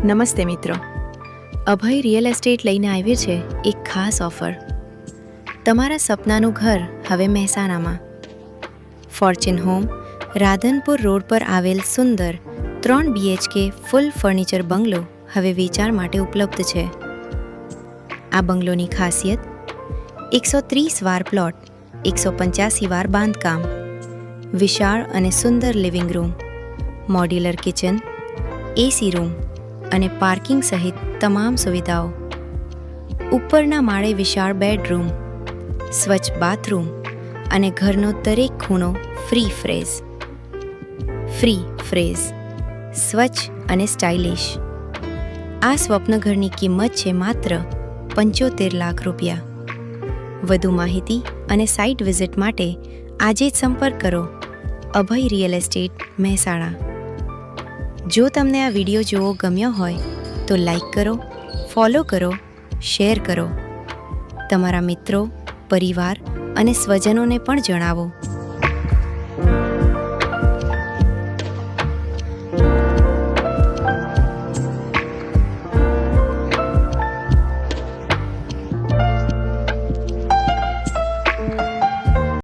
નમસ્તે મિત્રો, અભય real estate લઈને આવ્યું છે એક ખાસ ઓફર. તમારા સપનાનું ઘર હવે મહેસાણામાં. ફોર્ચ્યુન હોમ રાધનપુર રોડ પર આવેલ સુંદર 3 BHK ફૂલ ફર્નિચર બંગલો હવે વેચાણ માટે ઉપલબ્ધ છે. આ બંગલોની ખાસિયત 130 વાર પ્લોટ, 185 વાર બાંધકામ, વિશાળ અને સુંદર living room, modular kitchen, AC room અને પાર્કિંગ સહિત તમામ સુવિધાઓ. ઉપરના માળે વિશાળ બેડરૂમ, સ્વચ્છ બાથરૂમ અને ઘરનો દરેક ખૂણો ફ્રી ફ્રેઝ, સ્વચ્છ અને સ્ટાઇલિશ. આ સ્વપ્ન ઘરની કિંમત છે માત્ર 75 લાખ રૂપિયા. વધુ માહિતી અને સાઇટ વિઝિટ માટે આજે જ સંપર્ક કરો અભય રિયલ એસ્ટેટ મહેસાણા. જો તમને આ વિડીયો જોવો ગમ્યો હોય તો લાઈક કરો, ફોલો કરો, શેર કરો. તમારા મિત્રો, પરિવાર અને સ્વજનોને પણ જણાવો.